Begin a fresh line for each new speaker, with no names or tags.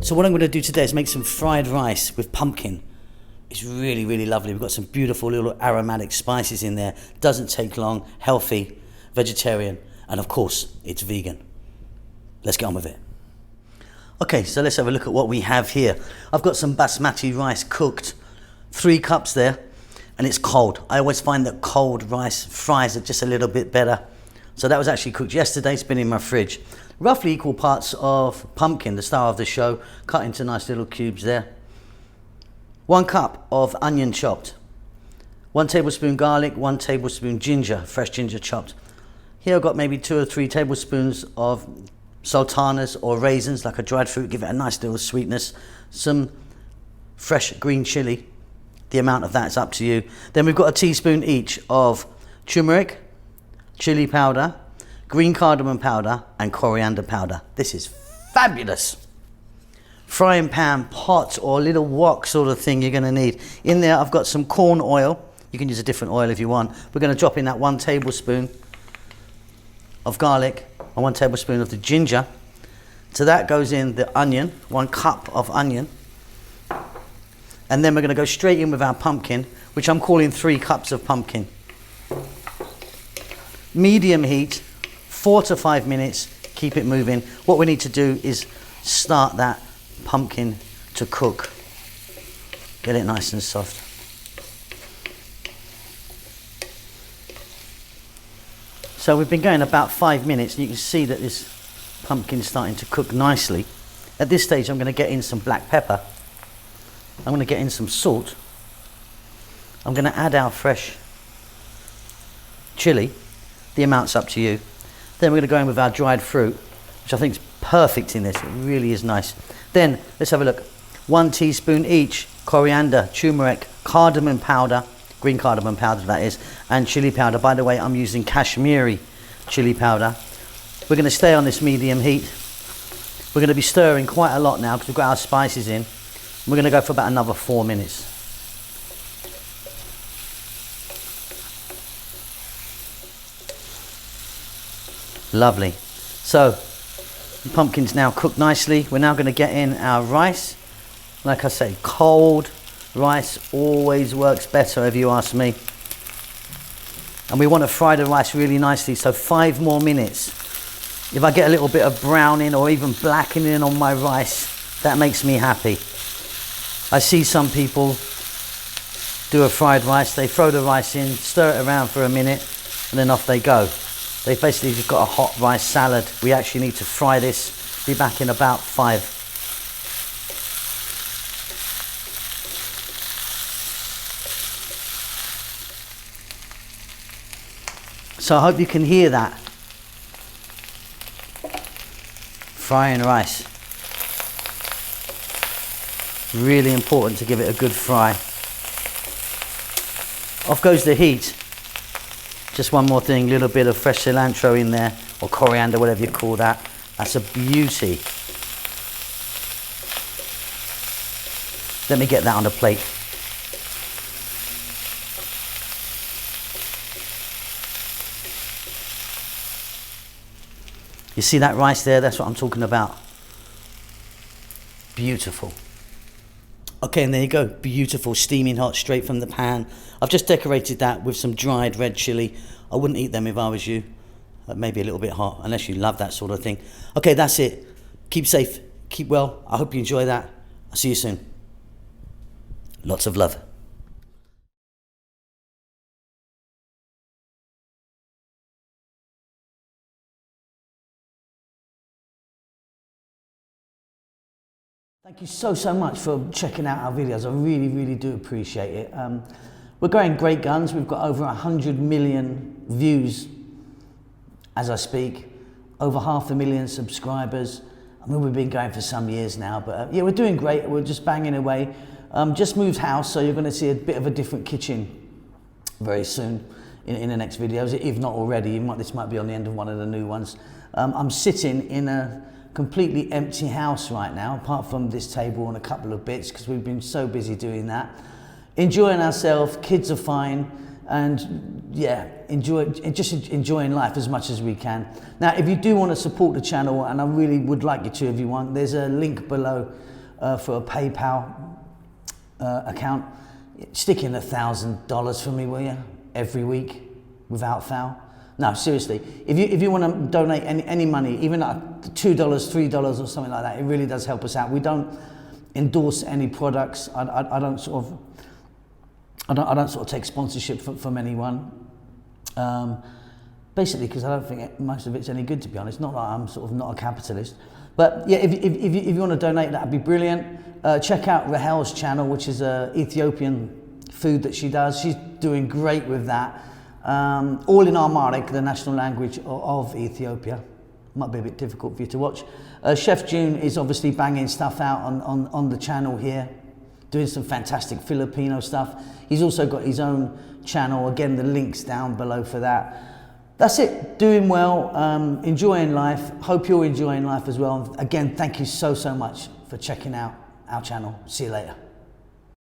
So what I'm going to do today is make some fried rice with pumpkin. It's really, really lovely. We've got some beautiful little aromatic spices in there. Doesn't take long, healthy, vegetarian, and of course, it's vegan. Let's get on with it. Okay, so let's have a look at what we have here. I've got some basmati rice cooked, 3 cups there, and it's cold. I always find that cold rice fries are just a little bit better. So that was actually cooked yesterday, it's been in my fridge. Roughly equal parts of pumpkin, the star of the show, cut into nice little cubes there. 1 cup of onion chopped. 1 tablespoon garlic, 1 tablespoon ginger, fresh ginger chopped. Here I've got maybe 2 or 3 tablespoons of sultanas or raisins, like a dried fruit, give it a nice little sweetness. Some fresh green chili. The amount of that is up to you. Then we've got a teaspoon each of turmeric, chili powder, green cardamom powder, and coriander powder. This is fabulous. Frying pan, pot, or little wok sort of thing you're going to need. In there I've got some corn oil. You can use a different oil if you want. We're going to drop in that 1 tablespoon of garlic and 1 tablespoon of the ginger. So that goes in the onion, 1 cup of onion. And then we're going to go straight in with our pumpkin, which I'm calling 3 cups of pumpkin. Medium heat, 4 to 5 minutes, keep it moving. What we need to do is start that pumpkin to cook. Get it nice and soft. So we've been going about 5 minutes, and you can see that this pumpkin's starting to cook nicely. At this stage I'm going to get in some black pepper. I'm going to get in some salt. I'm going to add our fresh chili. The amount's up to you. Then we're going to go in with our dried fruit, which I think is perfect in this. It really is nice. Then let's have a look. 1 teaspoon each coriander, turmeric, cardamom powder, green cardamom powder that is, and chili powder. By the way, I'm using Kashmiri chili powder. We're going to stay on this medium heat. We're going to be stirring quite a lot now because we've got our spices in. We're going to go for about another 4 minutes. Lovely. So the pumpkin's now cooked nicely. We're now going to get in our rice. Like I say, cold rice always works better if you ask me. And we want to fry the rice really nicely, so 5 more minutes. If I get a little bit of browning or even blackening on my rice, that makes me happy. I see some people do a fried rice. They throw the rice in, stir it around for a minute, and then off they go. They've basically just got a hot rice salad. We actually need to fry this. Be back in about 5. So I hope you can hear that. Frying rice. Really important to give it a good fry. Off goes the heat. Just one more thing, a little bit of fresh cilantro in there, or coriander, whatever you call that. That's a beauty. Let me get that on a plate. You see that rice there? That's what I'm talking about. Beautiful. Okay, and there you go. Beautiful, steaming hot, straight from the pan. I've just decorated that with some dried red chili. I wouldn't eat them if I was you. Maybe a little bit hot, unless you love that sort of thing. Okay, that's it. Keep safe, keep well. I hope you enjoy that. I'll see you soon. Lots of love. Thank you so much for checking out our videos. I really do appreciate it. We're going great guns. We've got over 100 million views as I speak, over 500,000 subscribers. I mean, we've been going for some years now, but yeah, we're doing great. We're just banging away. Just moved house, so you're going to see a bit of a different kitchen very soon in the next videos, if not already. This might be on the end of one of the new ones. I'm sitting in a completely empty house right now, apart from this table and a couple of bits, because we've been so busy doing that. Enjoying ourselves, kids are fine, and yeah, enjoying life as much as we can. Now, if you do want to support the channel, and I really would like you to if you want, there's a link below for a PayPal account. Stick in $1,000 for me, will you? Every week, without fail. No, seriously. If you want to donate any money, even like $2, $3 or something like that, it really does help us out. We don't endorse any products. I don't sort of take sponsorship from anyone. Basically, because I don't think most of it's any good, to be honest. Not that I'm sort of not a capitalist. But yeah, if you want to donate, that'd be brilliant. Check out Rahel's channel, which is Ethiopian food that she does. She's doing great with that. All in Amharic, the national language of Ethiopia. Might be a bit difficult for you to watch. Chef June is obviously banging stuff out on the channel here, doing some fantastic Filipino stuff. He's also got his own channel. Again, the link's down below for that. That's it. Doing well, enjoying life. Hope you're enjoying life as well. Again, thank you so much for checking out our channel. See you later.